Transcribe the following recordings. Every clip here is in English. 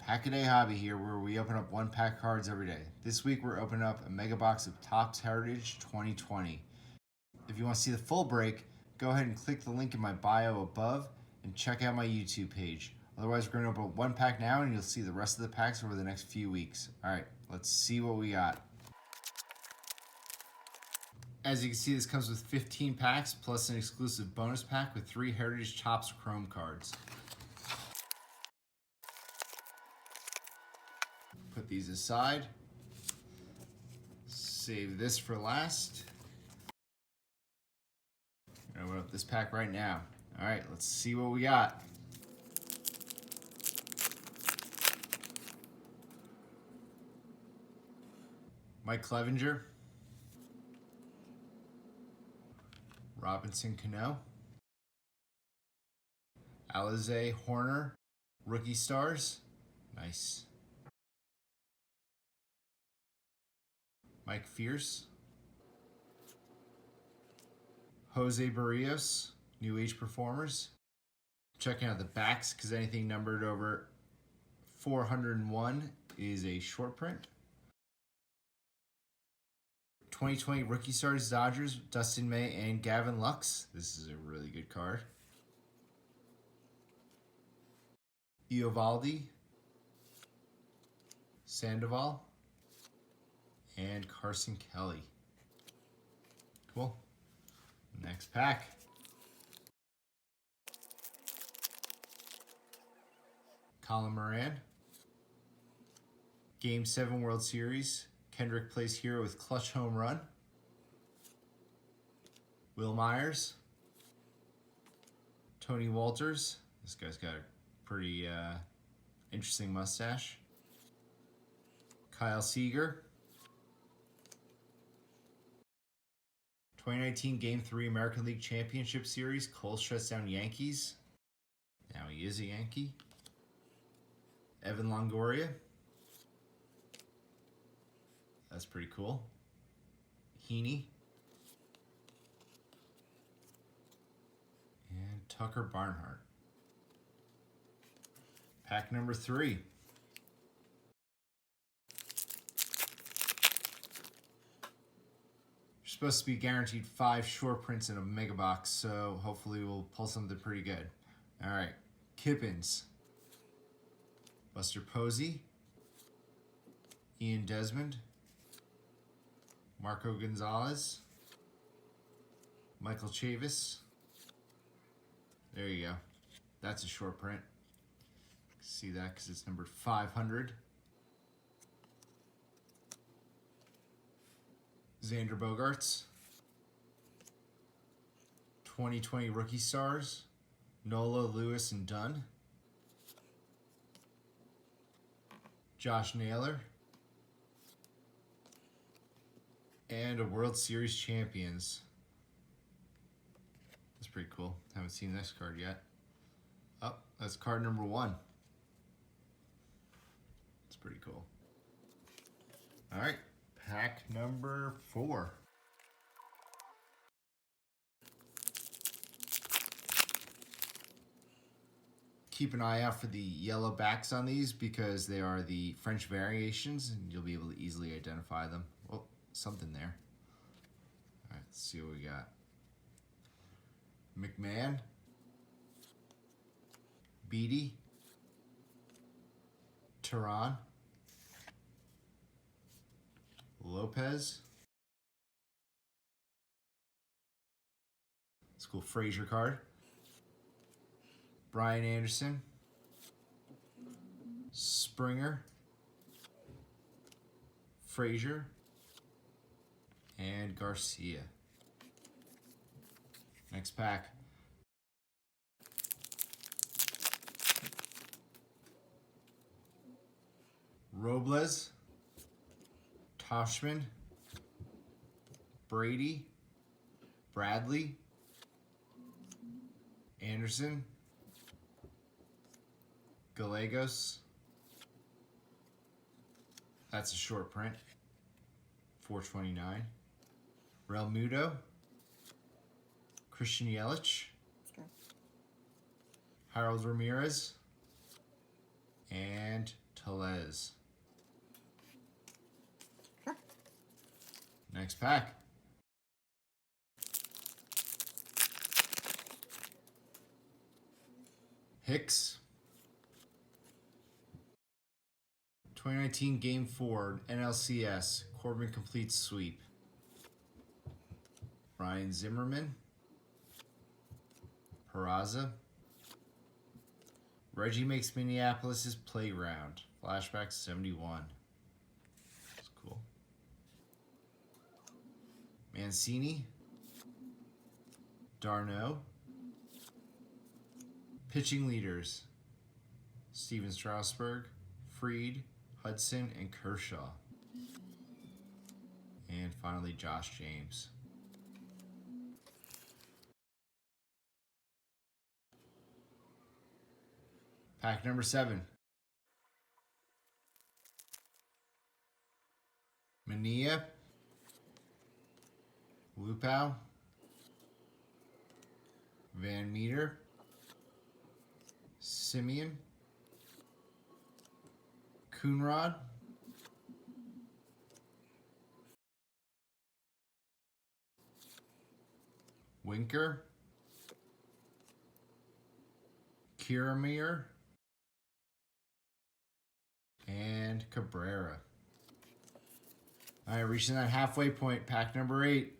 Hackaday Hobby here, where we open up 1-pack cards every day. This week we're opening up a mega box of Topps Heritage 2020. If you want to see the full break, go ahead and click the link in my bio above and check out my YouTube page. Otherwise, we're going to open up 1-pack now and you'll see the rest of the packs over the next few weeks. Alright, let's see what we got. As you can see, this comes with 15 packs plus an exclusive bonus pack with 3 Heritage Topps Chrome cards. Put these aside. Save this for last. I'm gonna open up this pack right now. All right, let's see what we got. Mike Clevinger, Robinson Cano, Alize Horner, Rookie Stars, nice. Mike Fierce, Jose Barrios, New Age Performers. Checking out the backs because anything numbered over 401 is a short print. 2020 Rookie Stars Dodgers, Dustin May and Gavin Lux. This is a really good card. Eovaldi, Sandoval, and Carson Kelly. Cool. Next pack. Colin Moran. Game 7 World Series. Kendrick plays hero with clutch home run. Will Myers. Tony Walters. This guy's got a pretty interesting mustache. Kyle Seager. 2019 Game 3 American League Championship Series, Cole shuts down Yankees. Now he is a Yankee. Evan Longoria. That's pretty cool. Heaney. And Tucker Barnhart. Pack number 3. Supposed to be guaranteed 5 short prints in a mega box, so hopefully we'll pull something pretty good. All right, Kippens, Buster Posey, Ian Desmond, Marco Gonzalez, Michael Chavis. There you go. That's a short print. See that because it's numbered 500. Xander Bogaerts, 2020 Rookie Stars, Nola, Lewis, and Dunn, Josh Naylor, and a World Series Champions. That's pretty cool. Haven't seen this card yet. Oh, that's card number 1. It's pretty cool. All right. Pack number 4. Keep an eye out for the yellow backs on these because they are the French variations and you'll be able to easily identify them. Oh, something there. All right, let's see what we got. McMahon, Beatty, Tehran, Lopez. It's a cool Frazier card. Brian Anderson. Springer. Frazier. And Garcia. Next pack. Robles. Tauchman, Brady, Bradley, Anderson, Gallegos. That's a short print. 429. Real Muto, Christian Yelich, Harold Ramirez, and Suarez. Next pack. Hicks. 2019 Game 4 NLCS Corbin complete sweep. Ryan Zimmerman. Peraza. Reggie makes Minneapolis' playground. Flashback 71. That's cool. Mancini. Darno. Pitching leaders. Steven Strasburg, Fried, Hudson, and Kershaw. And finally, Josh James. Pack number 7. Mania. Lupau. Van Meter. Simeon. Coonrod. Winker. Kiermaier. And Cabrera. All right, reaching that halfway point. Pack number 8.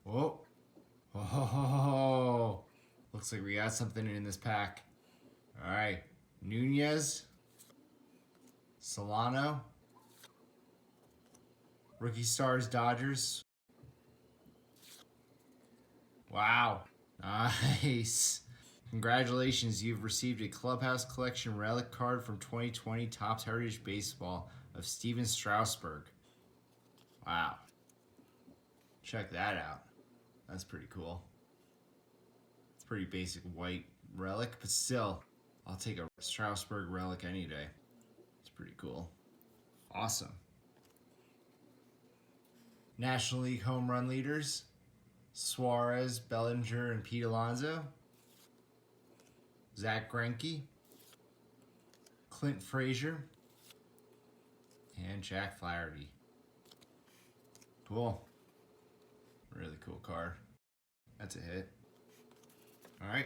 Whoa. Oh. Looks like we got something in this pack. All right. Nunez. Solano. Rookie Stars Dodgers. Wow. Nice. Congratulations, you've received a Clubhouse Collection relic card from 2020 Topps Heritage Baseball of Steven Strasburg. Wow. Check that out. That's pretty cool. It's pretty basic white relic, but still, I'll take a Strasburg relic any day. It's pretty cool. Awesome. National League home run leaders. Suarez, Bellinger, and Pete Alonso. Zach Greinke, Clint Frazier, and Jack Flaherty. Cool. Really cool card. That's a hit. All right,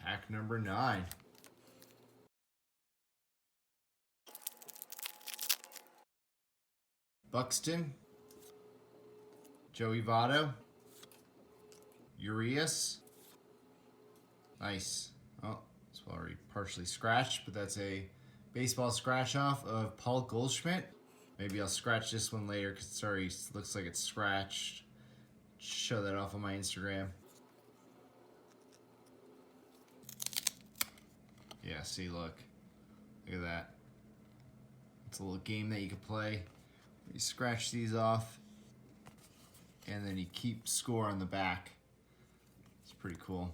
pack number 9. Buxton, Joey Votto, Urias. Nice. Oh, it's already partially scratched, but that's a baseball scratch off of Paul Goldschmidt. Maybe I'll scratch this one later because it already looks like it's scratched. Show that off on my Instagram. Yeah, see, look. Look at that. It's a little game that you can play. You scratch these off, and then you keep score on the back. It's pretty cool.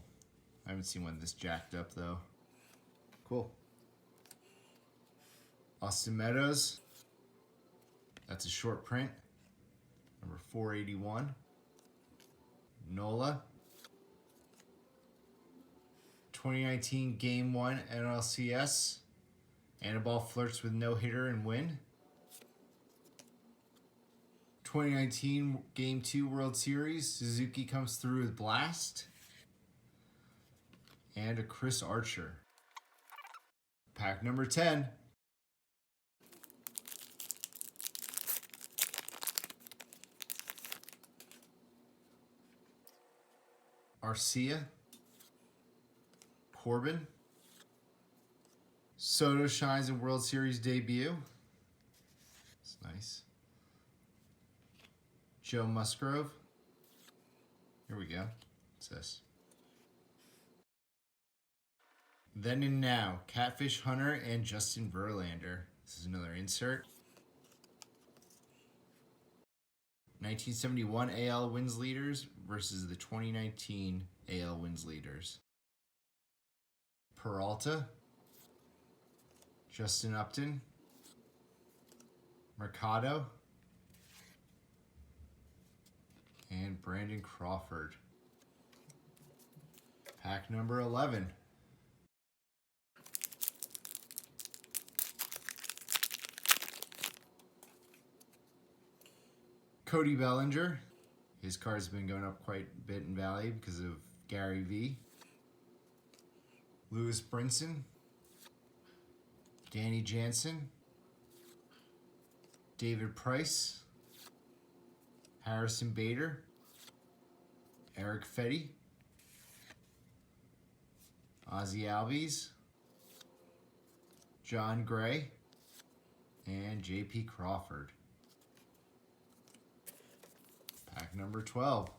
I haven't seen one this jacked up, though. Cool. Austin Meadows. That's a short print. Number 481. Nola. 2019 Game 1 NLCS. Anibal flirts with no-hitter and win. 2019 Game 2 World Series. Suzuki comes through with blast. And a Chris Archer. Pack number 10. Arcia. Corbin. Soto shines in World Series debut. That's nice. Joe Musgrove. Here we go. What's this? Then and Now, Catfish Hunter and Justin Verlander. This is another insert. 1971 AL wins leaders versus the 2019 AL wins leaders. Peralta. Justin Upton. Mercado. And Brandon Crawford. Pack number 11. Cody Bellinger. His card's been going up quite a bit in value because of Gary V. Lewis Brinson. Danny Jansen. David Price. Harrison Bader. Eric Fetty. Ozzy Albies. John Gray. And J.P. Crawford. Pack number 12.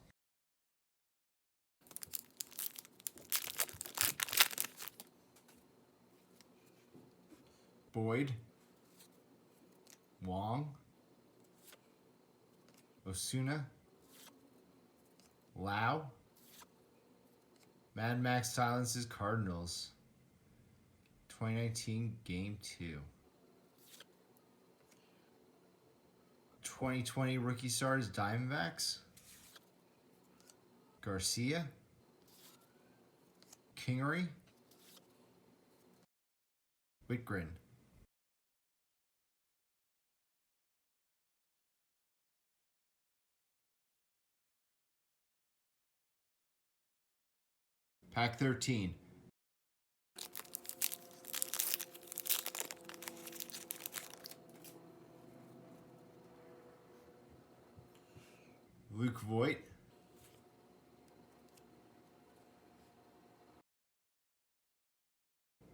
Boyd. Wong. Osuna. Lau. Mad Max Silences Cardinals. 2019 Game 2. 2020 Rookie Stars Diamondbacks. Garcia. Kingery. Whitgren. Pack 13. Luke Voigt.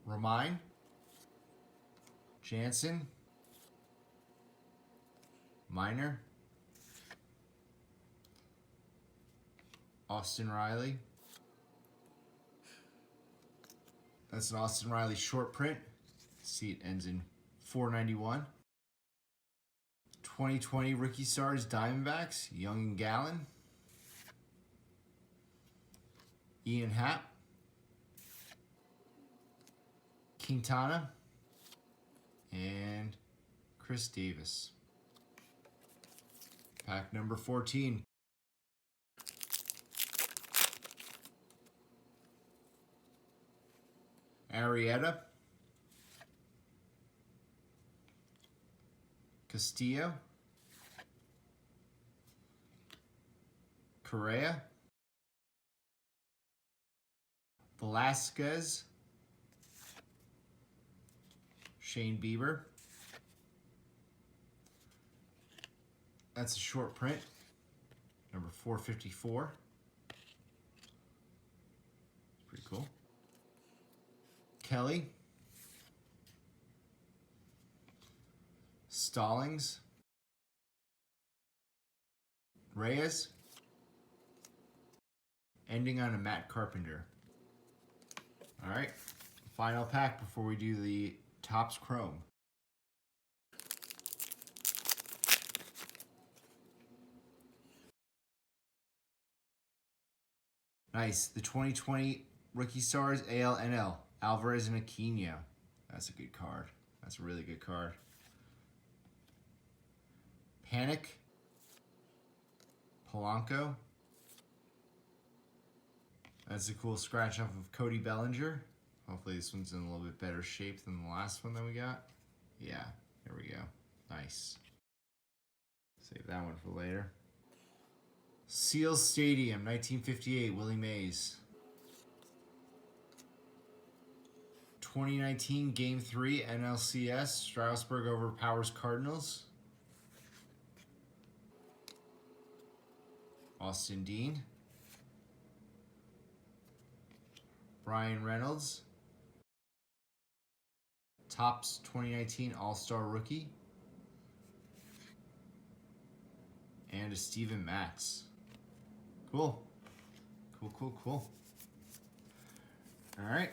Romine. Jansen. Minor. Austin Riley. That's an Austin Riley short print. See, it ends in 491. 2020 Rookie Stars Diamondbacks, Young and Gallen. Ian Happ. Quintana. And Chris Davis. Pack number 14. Arrieta. Castillo. Correa. Velasquez. Shane Bieber. That's a short print. Number 454. Pretty cool. Kelly. Stallings. Reyes. Ending on a Matt Carpenter. All right, final pack before we do the Topps Chrome. Nice, the 2020 Rookie Stars AL/NL, Alvarez and Aquino. That's a good card. That's a really good card. Panic. Polanco. That's a cool scratch off of Cody Bellinger. Hopefully this one's in a little bit better shape than the last one that we got. Yeah, there we go. Nice. Save that one for later. Seals Stadium, 1958, Willie Mays. 2019 Game 3 NLCS, Strasburg over Powers Cardinals. Austin Dean. Brian Reynolds. Topps 2019 All-Star Rookie. And a Steven Matz. Cool. Cool. All right.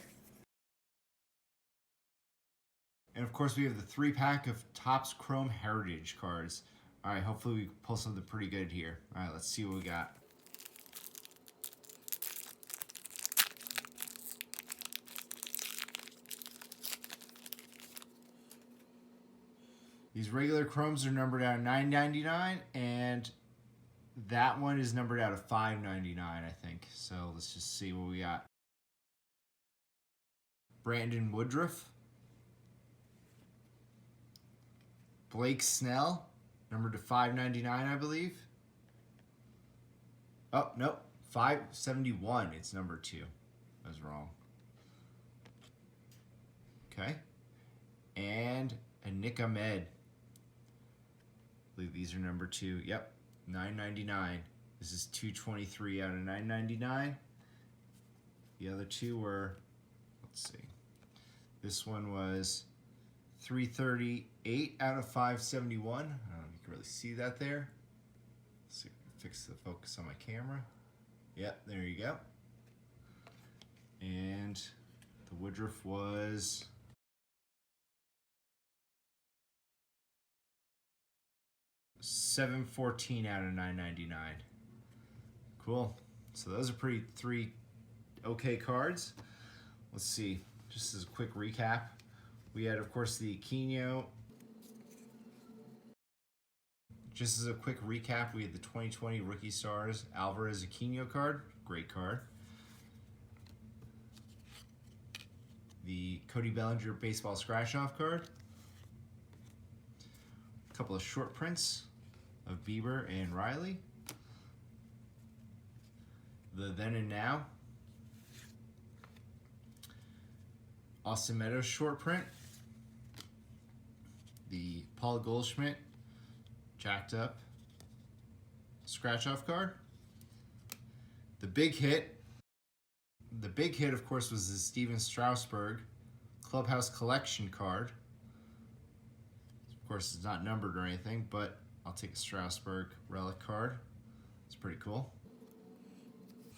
And of course we have the 3-pack of Topps Chrome Heritage cards. All right, hopefully we pull something pretty good here. All right, let's see what we got. These regular Chromes are numbered out of $9.99, and that one is numbered out of $5.99, I think. So let's just see what we got. Brandon Woodruff. Blake Snell, numbered to $5.99, I believe. Oh, nope. 571. It's number 2. I was wrong. Okay. And a Nick Ahmed. I believe these are number 2. Yep. 999. This is 223 out of 999. The other 2 were, let's see. This one was 338 out of 571. I don't know if you can really see that there. Let's see if I can fix the focus on my camera. Yep, there you go. And the Woodruff was $714 out of $9.99. Cool. So those are 3 okay cards. Let's see. Just as a quick recap, we had, of course, the Aquino. Just as a quick recap, we had the 2020 Rookie Stars Alvarez Aquino card. Great card. The Cody Bellinger Baseball Scratch-Off card. A couple of short prints of Bieber and Riley. The Then and Now. Austin Meadows short print. The Paul Goldschmidt Jacked Up Scratch-Off card. The big hit, of course, was the Steven Strasburg Clubhouse Collection card. Of course, it's not numbered or anything, but I'll take a Strasburg relic card. It's pretty cool.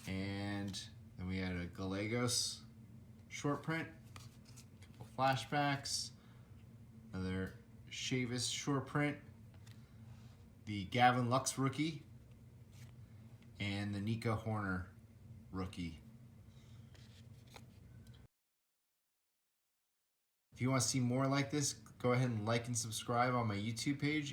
And then we had a Gallegos short print, a couple flashbacks, another Chavis short print, the Gavin Lux rookie, and the Nico Horner rookie. If you want to see more like this, go ahead and like and subscribe on my YouTube page.